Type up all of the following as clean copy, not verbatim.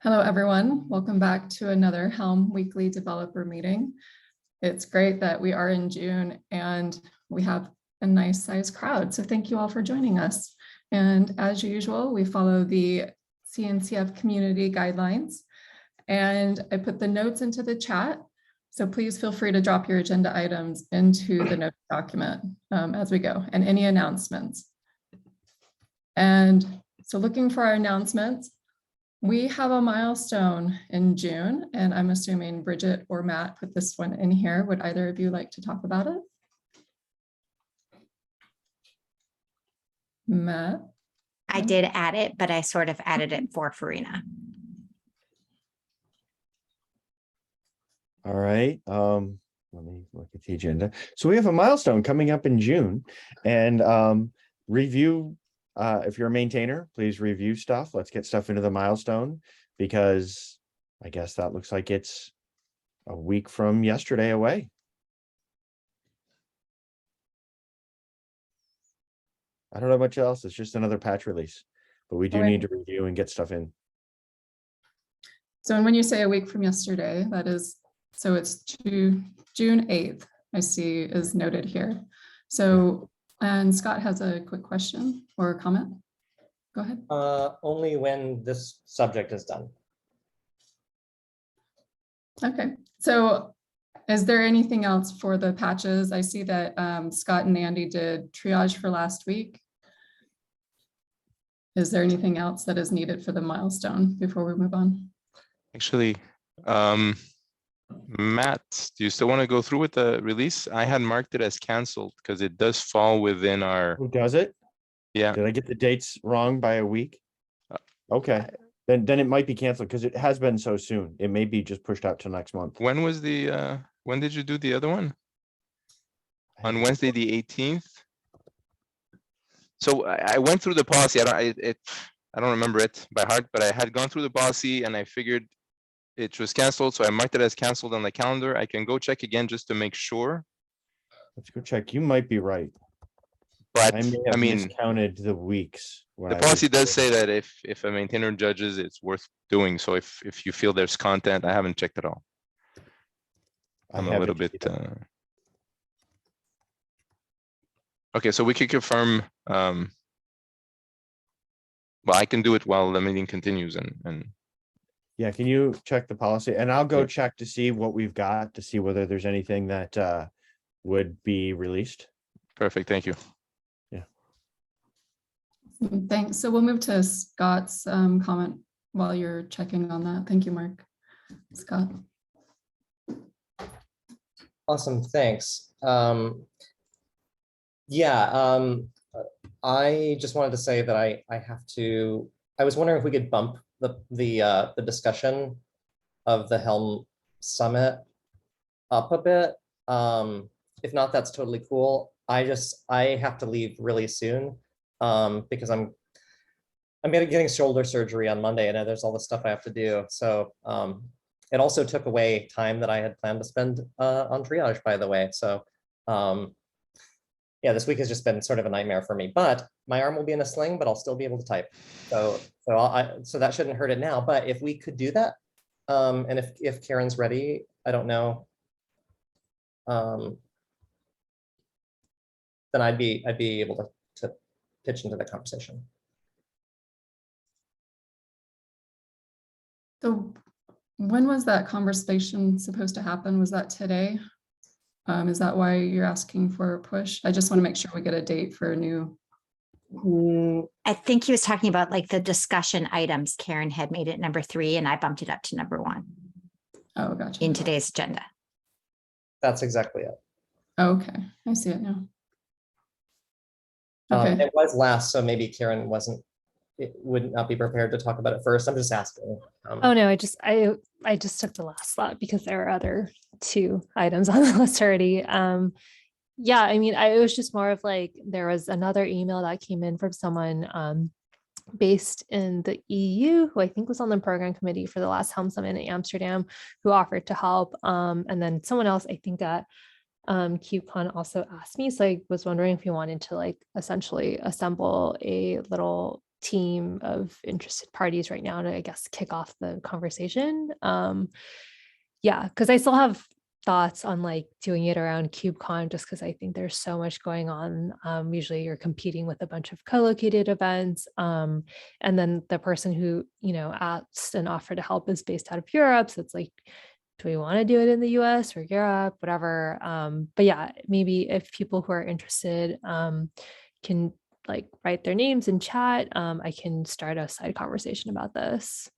Hello, everyone. Welcome back to another Helm weekly developer meeting. It's great that we are in June and we have a nice sized crowd. So thank you all for joining us. And as usual, we follow the CNCF community guidelines. And I put the notes into the chat. So please feel free to drop your agenda items into the notes document as we go, and any announcements. And so looking for our announcements, we have a milestone in June, and I'm assuming Bridget or Matt put this one in here. Would either of you like to talk about it? Matt? I did add it, but I sort of added it for Farina. All right. Let me look at the agenda. So we have a milestone coming up in June, and review. If you're a maintainer, please review stuff. Let's get stuff into the milestone, because I guess that looks like it's a week from yesterday away. I don't know much else. It's just another patch release, but we do need to review and get stuff in. So when you say a week from yesterday, that is, so it's to June 8th, I see is noted here. So, and Scott has a quick question or a comment. Go ahead. Only when this subject is done. Okay, so is there anything else for the patches? I see that Scott and Andy did triage for last week. Is there anything else that is needed for the milestone before we move on? Actually, Matt, do you still want to go through with the release? I had marked it as canceled because it does fall within our. Who does it? Yeah. Did I get the dates wrong by a week? Okay, then it might be canceled because it has been so soon. It may be just pushed out to next month. When was the when did you do the other one? On Wednesday the 18th. So I went through the policy. I don't remember it by heart, but I had gone through the policy and I figured it was canceled. So I marked it as canceled on the calendar. I can go check again just to make sure. Let's go check. You might be right. But I mean, miscounted the weeks. The policy does say that if a maintainer judges, it's worth doing. So if you feel there's content, I haven't checked at all. I'm a little bit. Okay, so we could confirm. Well, I can do it while the meeting continues, and yeah, can you check the policy? And I'll go check to see what we've got, to see whether there's anything that would be released. Perfect, thank you. Yeah. Thanks. So we'll move to Scott's comment while you're checking on that. Thank you, Mark. Scott. Awesome, thanks. I just wanted to say that I was wondering if we could bump the discussion of the Helm Summit up a bit. If not, that's totally cool. I have to leave really soon because I'm getting shoulder surgery on Monday, and there's all the stuff I have to do. So it also took away time that I had planned to spend on triage, by the way. So yeah, this week has just been sort of a nightmare for me, but my arm will be in a sling, but I'll still be able to type. So that shouldn't hurt it now. But if we could do that, and if Karen's ready, I don't know, then I'd be able to pitch into the conversation. So when was that conversation supposed to happen? Was that today? Is that why you're asking for a push? I just want to make sure we get a date for a new. I think he was talking about like the discussion items. Karen had made it number 3 and I bumped it up to number 1. Oh, gotcha. In today's agenda. That's exactly it. Okay, I see it now. Okay. It was last, so maybe Karen would not be prepared to talk about it first. I'm just asking. Oh no, I just took the last slot because there are other 2 items on the list already. Yeah, I mean, it was just more of like, there was another email that came in from someone based in the EU, who I think was on the program committee for the last Helm Summit in Amsterdam, who offered to help. And then someone else, I think at KubeCon also asked me. So I was wondering if you wanted to like essentially assemble a little team of interested parties right now to, I guess, kick off the conversation. Yeah, because I still have thoughts on like doing it around KubeCon, just because I think there's so much going on. Usually you're competing with a bunch of co-located events. And then the person who, asked and offered to help is based out of Europe. So it's like, do we want to do it in the US or Europe, whatever. But yeah, maybe if people who are interested can like write their names in chat, I can start a side conversation about this.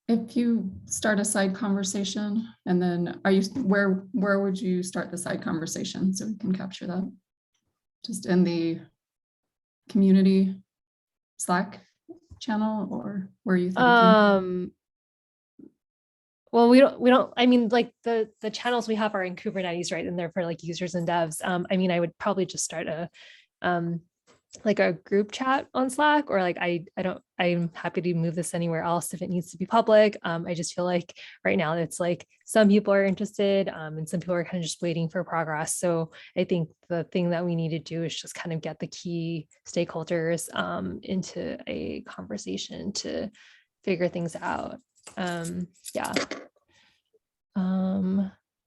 If you start a side conversation, and then where would you start the side conversation so we can capture that? Just in the community Slack channel, or where are you thinking? Well, we don't, I mean, like the channels we have are in Kubernetes, right? And they're for like users and devs. I mean, I would probably just start like a group chat on Slack, or like, I'm happy to move this anywhere else if it needs to be public. I just feel like right now it's like some people are interested and some people are kind of just waiting for progress. So I think the thing that we need to do is just kind of get the key stakeholders into a conversation to figure things out. Yeah.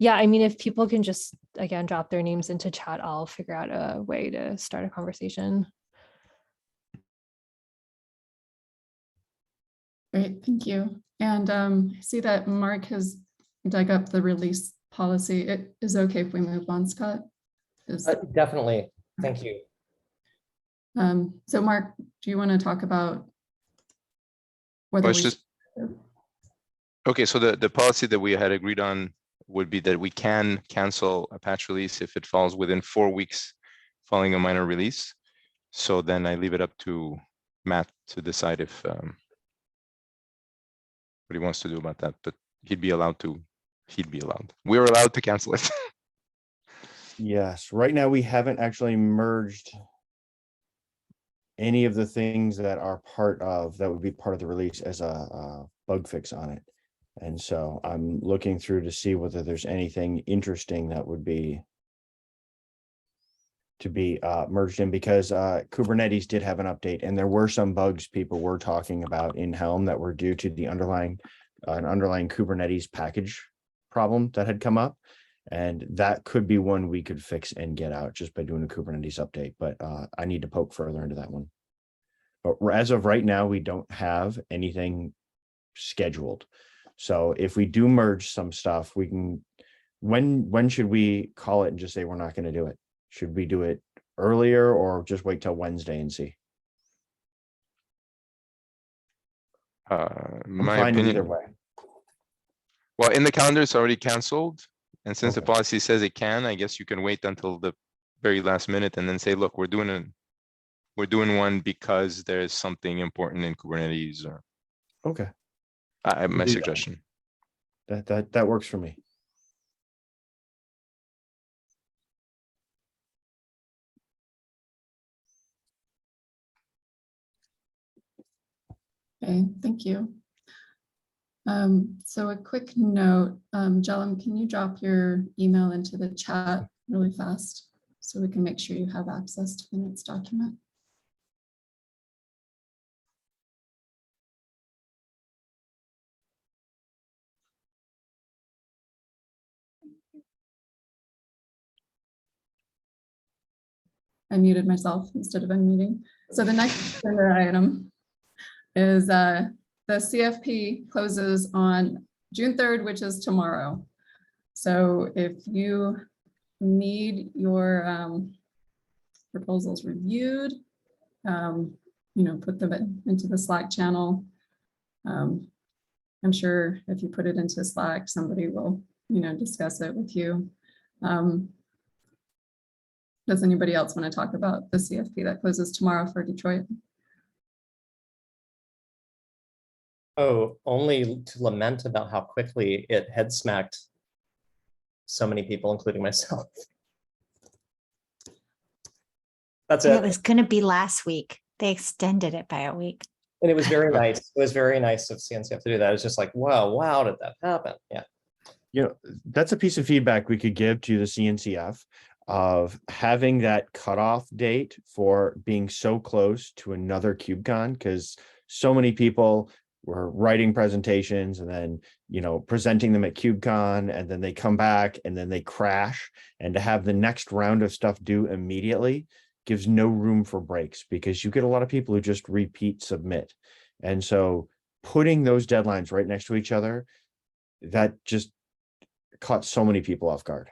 Yeah, I mean, if people can just, again, drop their names into chat, I'll figure out a way to start a conversation. Great, thank you. And I see that Mark has dug up the release policy. It is okay if we move on, Scott? Definitely, thank you. So Mark, do you want to talk about whether Well, it's just, okay, so the policy that we had agreed on would be that we can cancel a patch release if it falls within 4 weeks following a minor release. So then I leave it up to Matt to decide if what he wants to do about that, but he'd be allowed. We're allowed to cancel it. Yes, right now we haven't actually merged any of the things that are that would be part of the release as a bug fix on it. And so I'm looking through to see whether there's anything interesting that would be to be merged in, because Kubernetes did have an update, and there were some bugs people were talking about in Helm that were due to the underlying Kubernetes package problem that had come up. And that could be one we could fix and get out just by doing a Kubernetes update. But I need to poke further into that one. But as of right now, we don't have anything scheduled. So if we do merge some stuff, we can, when should we call it and just say we're not going to do it? Should we do it earlier or just wait till Wednesday and see? My fine opinion, either way. well, in the calendar, it's already canceled. And since the policy says it can, I guess you can wait until the very last minute and then say, look, we're doing one because there's something important in Kubernetes. Or Okay, my do that. suggestion. That works for me. Okay, thank you. So a quick note, Jellum, can you drop your email into the chat really fast so we can make sure you have access to the next document? I muted myself instead of unmuting. So the next agenda item is the CFP closes on June 3rd, which is tomorrow. So if you need your proposals reviewed, put them into the Slack channel. I'm sure if you put it into Slack, somebody will, discuss it with you. Does anybody else want to talk about the CFP that closes tomorrow for Detroit? Oh, only to lament about how quickly it head smacked so many people, including myself. That's it. It was going to be last week. They extended it by a week. And it was very nice. It was very nice of CNCF to do that. It's just like, wow, did that happen? Yeah. You know, that's a piece of feedback we could give to the CNCF of having that cutoff date for being so close to another KubeCon, because so many people were writing presentations and then, you know, presenting them at KubeCon, and then they come back and then they crash. And to have the next round of stuff due immediately gives no room for breaks, because you get a lot of people who just repeat submit. And so putting those deadlines right next to each other, that just caught so many people off guard.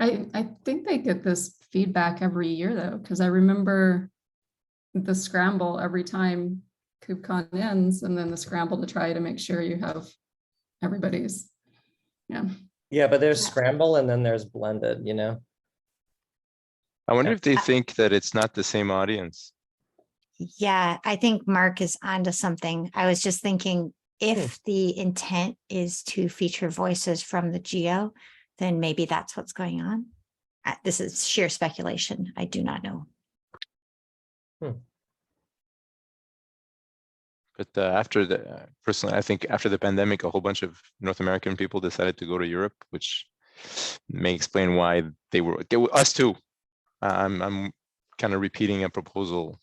I think they get this feedback every year though, because I remember the scramble every time KubeCon ends, and then the scramble to try to make sure you have everybody's. Yeah. Yeah, but there's scramble and then there's blended, you know? I wonder if they think that it's not the same audience. Yeah, I think Mark is onto something. I was just thinking, if the intent is to feature voices from the geo, then maybe that's what's going on. This is sheer speculation. I do not know. But after the personally, I think after the pandemic, a whole bunch of North American people decided to go to Europe, which may explain why they were us too. I'm kind of repeating a proposal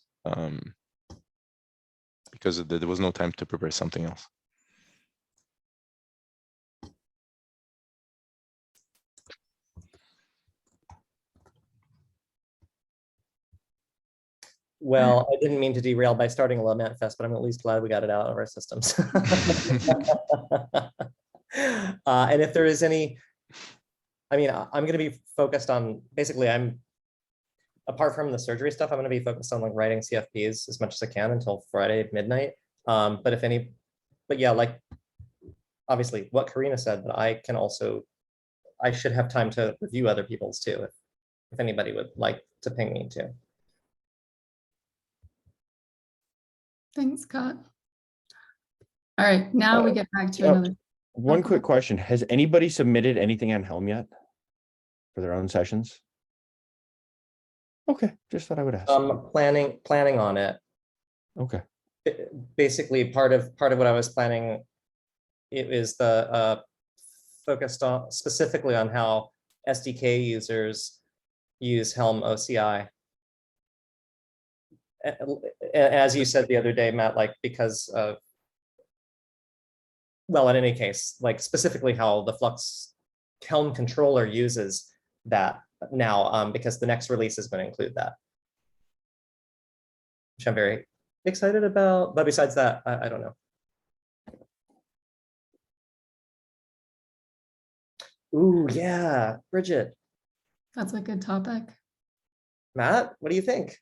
because there was no time to prepare something else. Well, I didn't mean to derail by starting a Lament Fest, but I'm at least glad we got it out of our systems. And if there is any, I mean, I'm going to be focused on, basically, apart from the surgery stuff, I'm going to be focused on like writing CFPs as much as I can until Friday at midnight. But yeah, like, obviously what Karina said, but I should have time to review other people's too, if anybody would like to ping me too. Thanks, Scott. All right, now we get back to another. One quick question. Has anybody submitted anything on Helm yet for their own sessions? Okay, just thought I would ask. Planning on it. Okay. Basically, part of what I was planning, it is the focused on specifically on how SDK users use Helm OCI. As you said the other day, Matt, like because of, well, in any case, like specifically how the Flux Helm controller uses that now, because the next release is going to include that, which I'm very excited about. But besides that, I don't know. Ooh, yeah, Bridget. That's a good topic. Matt, what do you think?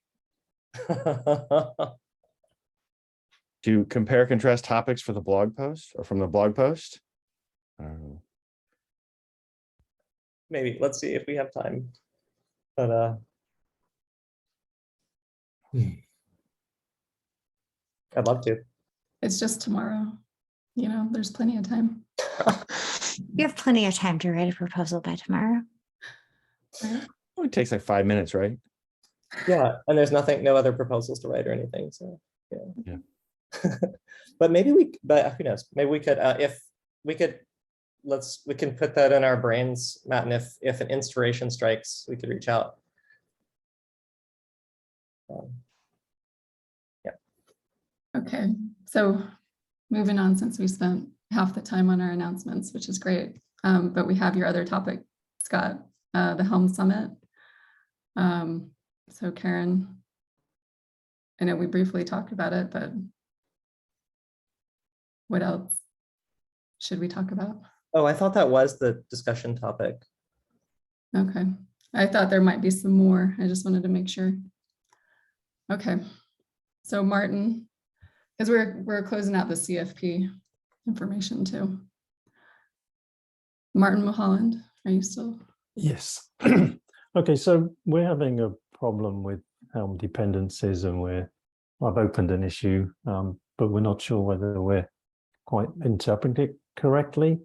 To compare contrast topics for the blog post or from the blog post? Maybe, let's see if we have time. But I'd love to. It's just tomorrow. You know, there's plenty of time. You have plenty of time to write a proposal by tomorrow. Right? It takes like 5 minutes, right? Yeah, and there's no other proposals to write or anything, so yeah. But but who knows, maybe we could, if we could, we can put that in our brains, Matt, and if an inspiration strikes, we could reach out. Yeah. Okay, so moving on, since we spent half the time on our announcements, which is great, but we have your other topic, Scott, the Helm Summit. So Karen, I know we briefly talked about it, but what else should we talk about? Oh, I thought that was the discussion topic. Okay, I thought there might be some more. I just wanted to make sure. Okay, so Martin, because we're closing out the CFP information too. Martin Mulholland, are you still? Yes. Okay, so we're having a problem with Helm dependencies, and I've opened an issue, but we're not sure whether we're quite interpreting it correctly.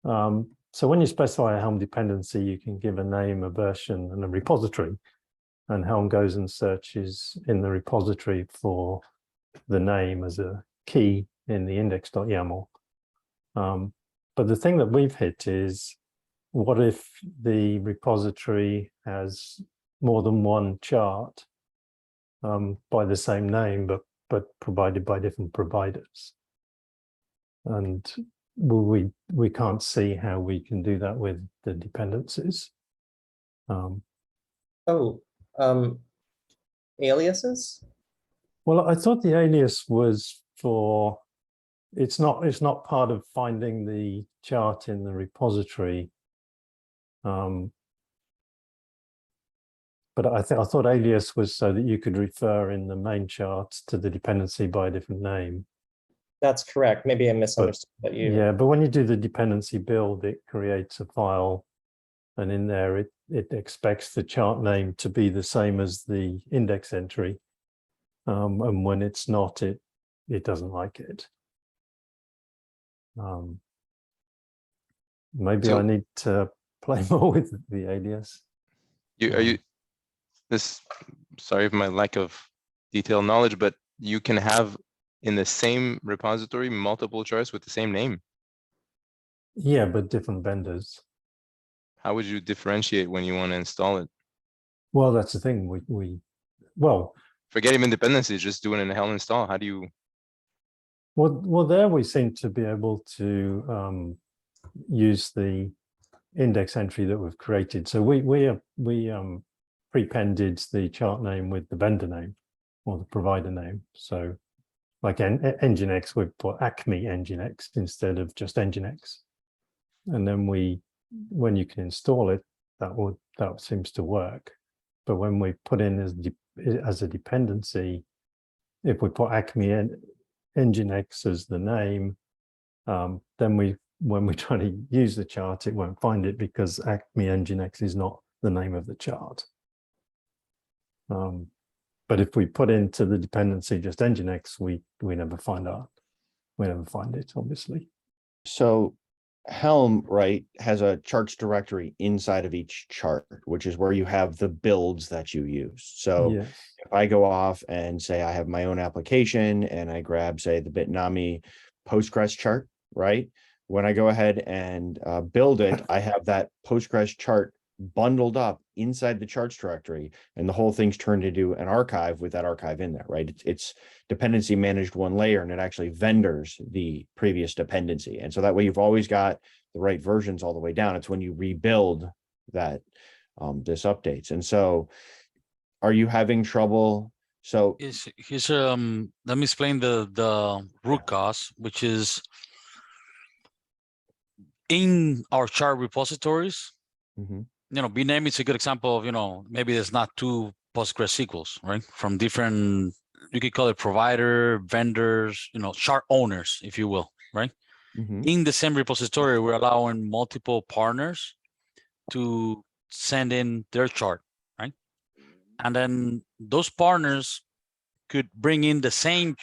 So when you specify a Helm dependency, you can give a name, a version, and a repository. and Helm goes and searches in the repository for the name as a key in the index.yaml. But the thing that we've hit is, what if the repository has more than one chart by the same name, but provided by different providers? And we can't see how we can do that with the dependencies. Aliases? Well, I thought the alias was for, it's not part of finding the chart in the repository. But I thought alias was so that you could refer in the main chart to the dependency by a different name. That's correct. Maybe I misunderstood what you. Yeah, but when you do the dependency build, it creates a file, and in there it expects the chart name to be the same as the index entry. And when it's not, it doesn't like it. Maybe So- I need to play more with the alias. Are you this? Sorry for my lack of detailed knowledge, but you can have in the same repository multiple charts with the same name. Yeah, but different vendors. How would you differentiate when you want to install it? Well, that's the thing. Well, Forget even dependencies, just do it in a Helm install. How do you? well, there we seem to be able to use the index entry that we've created. So we prepended the chart name with the vendor name or the provider name. So like Nginx, we've put Acme Nginx instead of just Nginx. And then when you can install it, that seems to work. But when we put in as a dependency, if we put Acme Nginx as the name, then when we try to use the chart, it won't find it because Acme Nginx is not the name of the chart. But if we put into the dependency just Nginx, we never find it, obviously. So Helm, right, has a charts directory inside of each chart, which is where you have the builds that you use. So Yes. if I go off and say I have my own application and I grab, say, the Bitnami Postgres chart, right? When I go ahead and build it, I have that Postgres chart bundled up inside the charts directory, and the whole thing's turned into an archive with that archive in there, right? It's dependency managed one layer, and it actually vendors the previous dependency. And so that way you've always got the right versions all the way down. It's when you rebuild that this updates. And so are you having trouble? So here's let me explain the root cause, which is in our chart repositories. Mhm. Bname is a good example of, maybe there's not two PostgreSQLs, right? From different, you could call it provider, vendors, chart owners, if you will, right? Mhm. In the same repository, we're allowing multiple partners to send in their chart, right? And then those partners could bring in the same,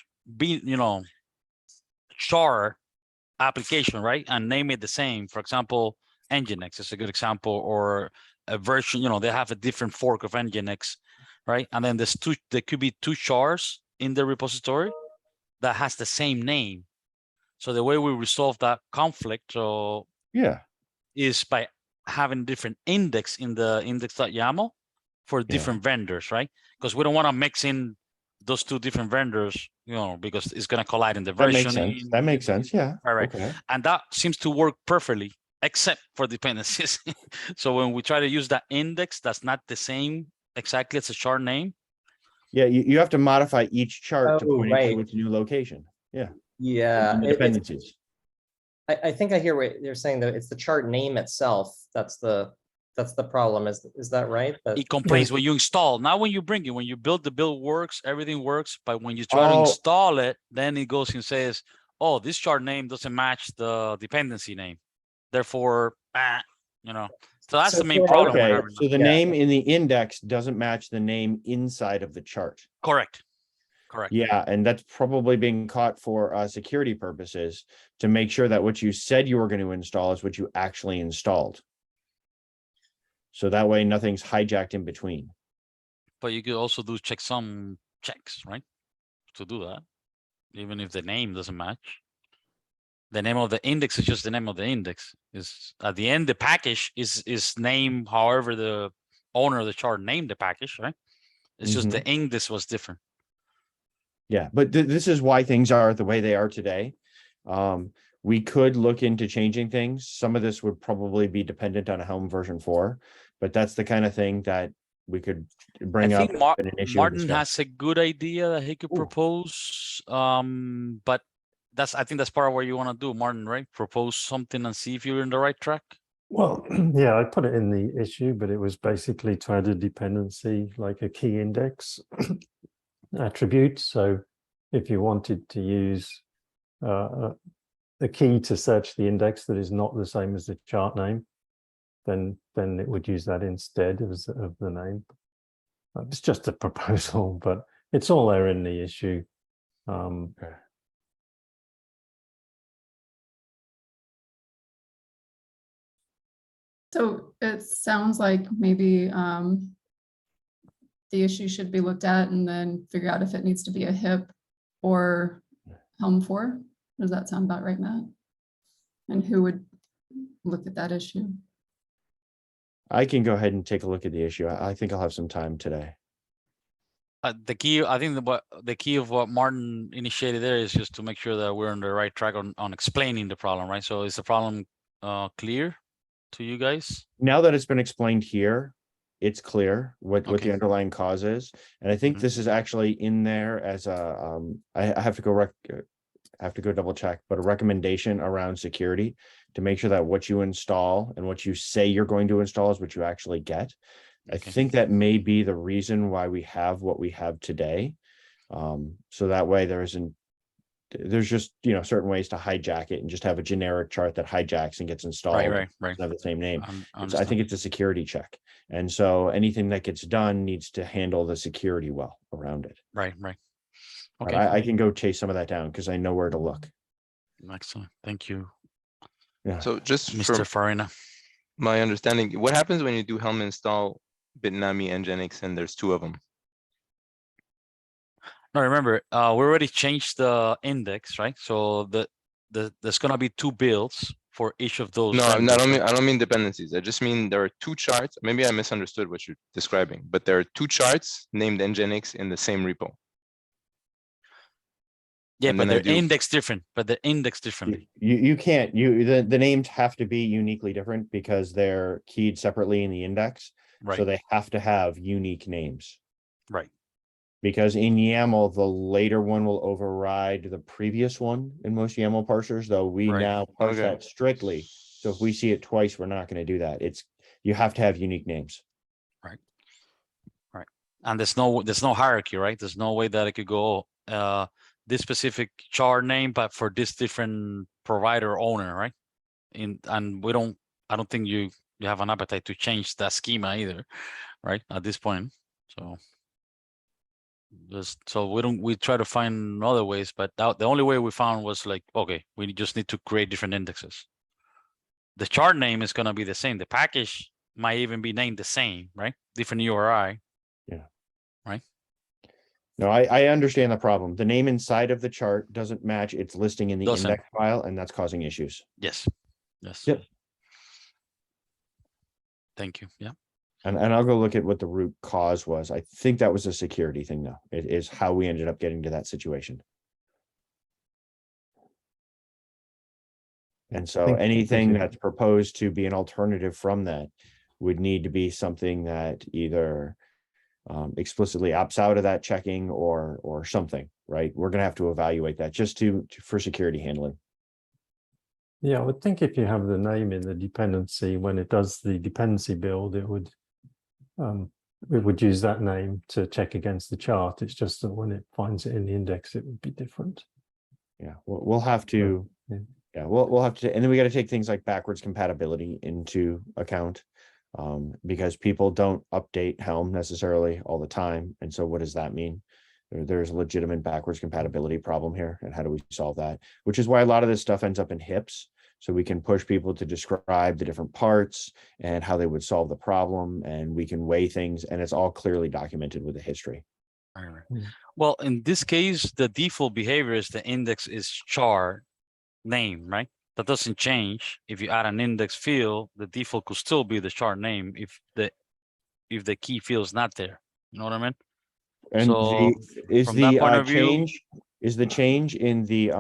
chart application, right? And name it the same. For example, Nginx is a good example, or a version, they have a different fork of Nginx, right? And then there could be two charts in the repository that has the same name. So the way we resolve that conflict is by having different index in the index.yaml for different vendors, right? Because we don't want to mix in those two different vendors, because it's going to collide in the version. That makes sense. Yeah. All right. Okay. And that seems to work perfectly, except for dependencies. So when we try to use that index, that's not the same exactly as a chart name. Yeah, you have to modify each chart to Oh, point right. to its new location. Yeah. Yeah. And the dependencies. I think I hear what you're saying, though. It's the chart name itself. That's the problem. Is that right? It complains when you install, not when you bring it. When you build, the build works, everything works. But when you try to install it, then it goes and says, oh, this chart name doesn't match the dependency name. Therefore, So that's the main problem. Okay, so the name in the index doesn't match the name inside of the chart. Correct. Yeah, and that's probably being caught for security purposes to make sure that what you said you were going to install is what you actually installed. So that way nothing's hijacked in between. But you could also do checksum checks, right? To do that, even if the name doesn't match. The name of the index is just the name of the index. Is at the end, the package is named however the owner of the chart named the package, right? It's just the index was different. Yeah, but this is why things are the way they are today. We could look into changing things. Some of this would probably be dependent on a Helm version 4, but that's the kind of thing that we could bring I up think in an issue. and Martin discuss. has a good idea that he could Ooh. propose. But I think that's part of what you want to do, Martin, right? Propose something and see if you're in the right track. Well, yeah, I put it in the issue, but it was basically to add a dependency like a key index attribute. So if you wanted to use a key to search the index that is not the same as the chart name, then it would use that instead of the name. It's just a proposal, but it's all there in the issue. Okay. So it sounds like maybe the issue should be looked at and then figure out if it needs to be a HIP or Helm 4. Does that sound about right, Matt? And who would look at that issue? I can go ahead and take a look at the issue. I think I'll have some time today. The key, I think the key of what Martin initiated there is just to make sure that we're on the right track on explaining the problem, right? So is the problem clear to you guys? Now that it's been explained here, it's clear what the Okay. underlying cause is. And I think Mhm. this is actually in there as a, I have to go double check, but a recommendation around security to make sure that what you install and what you say you're going to install is what you actually get. I Okay. think that may be the reason why we have what we have today. So that way there's just, certain ways to hijack it and just have a generic chart that hijacks and gets installed. Right. Doesn't have the same name. I Understand. think it's a security check. And so anything that gets done needs to handle the security well around it. Right. But Okay. I can go chase some of that down because I know where to look. Excellent. Thank you, Yeah. So just Mr. from Farina. my understanding, what happens when you do Helm install Bitnami and Nginx and there's two of them? No, remember, we already changed the index, right? So there's gonna be two builds for each of those. No, I vendors, right? don't mean dependencies. I just mean there are two charts. Maybe I misunderstood what you're describing, but there are two charts named Nginx in the same repo. Yeah, And but then I they're do- index different, but they're index differently. You can't, the names have to be uniquely different because they're keyed separately in the index. So Right, they have to have unique names. right. Because in YAML, the later one will override the previous one in most YAML parsers, though we Right. now parse Okay. that strictly. So if we see it twice, we're not going to do that. You have to have unique names. And there's no hierarchy, right? There's no way that it could go this specific chart name, but for this different provider owner, right? And I don't think you have an appetite to change that schema either, right? At this point. So we try to find other ways, but the only way we found was like, okay, we just need to create different indexes. The chart name is gonna be the same. The package might even be named the same, right? Different URI. No, I understand the problem. The name inside of the chart doesn't match its listing in the Doesn't. index file, and that's causing issues. Yes. Yep. Thank you. Yeah. And I'll go look at what the root cause was. I think that was a security thing, though. It is how we ended up getting to that situation. And so Think- anything think- that's proposed to be an alternative from that would need to be something that either explicitly opts out of that checking or something, right? We're going to have to evaluate that just for security handling. Yeah, I would think if you have the name in the dependency, when it does the dependency build, it would use that name to check against the chart. It's just that when it finds it in the index, it would be different. Yeah, we'll have to. Yeah. Yeah, we'll have to, and then we got to take things like backwards compatibility into account, because people don't update Helm necessarily all the time. And so what does that mean? There's a legitimate backwards compatibility problem here. And how do we solve that? Which is why a lot of this stuff ends up in HIPs. So we can push people to describe the different parts and how they would solve the problem, and we can weigh things, and it's all clearly documented with a history. Right. Mm. Well, in this case, the default behavior is the index is char name, right? That doesn't change. If you add an index field, the default could still be the char name if the key field is not there. You know what I mean? And So is from that the point of view, change in the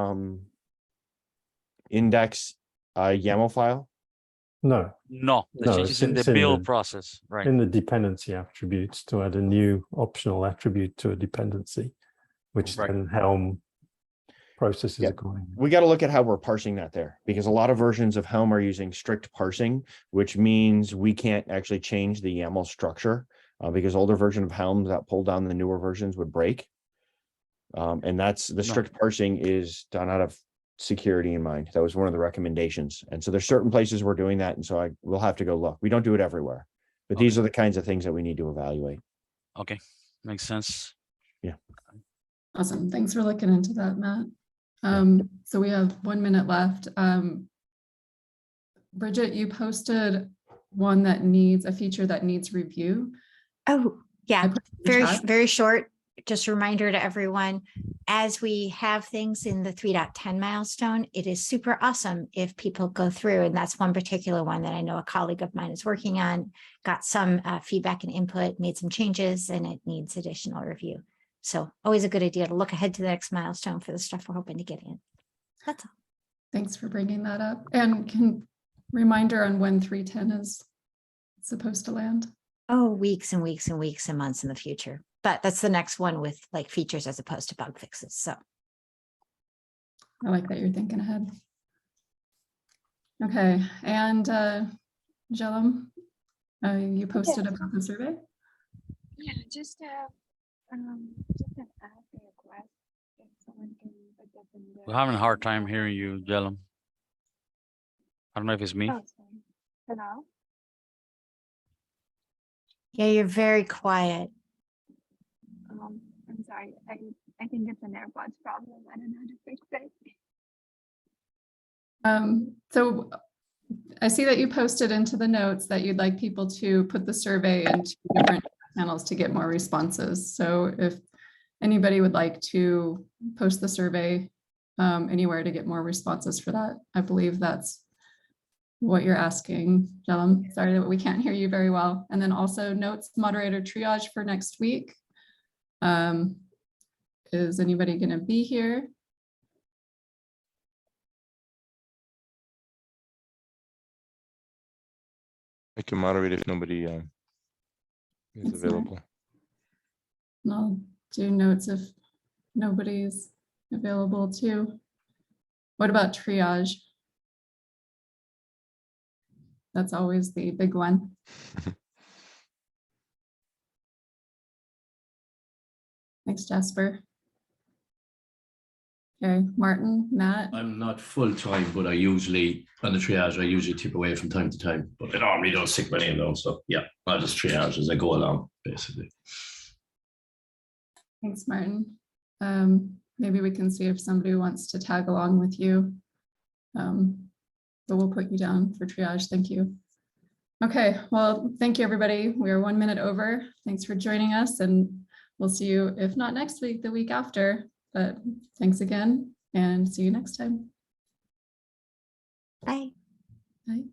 index YAML file? No, no, the No, change is in the it's in build the- process, right? in the dependency attributes to add a new optional attribute to a dependency, which Right. then Helm processes Yeah. accordingly. We got to look at how we're parsing that there, because a lot of versions of Helm are using strict parsing, which means we can't actually change the YAML structure because older version of Helm that pulled down the newer versions would break. And that's the No. strict parsing is done out of security in mind. That was one of the recommendations. And so there's certain places we're doing that. And so we'll have to go look. We don't do it everywhere, but these Okay. are the kinds of things that we need to evaluate. Okay, makes sense. Awesome. Thanks for looking into that, Matt. Yeah. So we have 1 minute left. Bridget, you posted one that needs a feature that needs review. Oh, I yeah, put it in the chat. very short. Just a reminder to everyone, as we have things in the 3.10 milestone, it is super awesome if people go through, and that's one particular one that I know a colleague of mine is working on, got some feedback and input, made some changes, and it needs additional review. So always a good idea to look ahead to the next milestone for the stuff we're hoping to get in. That's all. Thanks for bringing that up. And can reminder on when 310 is supposed to land. Oh, weeks and weeks and weeks and months in the future. But that's the next one with like features as opposed to bug fixes. So I like that you're thinking ahead. Okay, and Jelum, you posted about the survey? Yeah, just an ask request if someone can put that in the. We're having a hard time hearing you, Jellum. I don't know if it's me. Oh, sorry. Hello? yeah, you're very quiet. I'm sorry. I think it's an AirPods problem. I don't know how to fix it. So I see that you posted into the notes that you'd like people to put the survey into different channels to get more responses. So if anybody would like to post the survey anywhere to get more responses for that, I believe that's what you're asking, Jelum. Sorry that we can't hear you very well. And then also notes moderator triage for next week. Is anybody going to be here? I can moderate if nobody is That's fine. available. And I'll do notes if nobody's available too. What about triage? That's always the big one. Thanks, Jasper. Okay, Martin, Matt. I'm not full time, but I usually, on the triage, I usually tip away from time to time, but I normally don't stick my name down. So yeah, I'll just triage as I go along, basically. Thanks, Martin. Maybe we can see if somebody wants to tag along with you. But we'll put you down for triage. Thank you. Okay, well, thank you, everybody. We are 1 minute over. Thanks for joining us, and we'll see you, if not next week, the week after. But thanks again, and see you next time. Bye. Bye.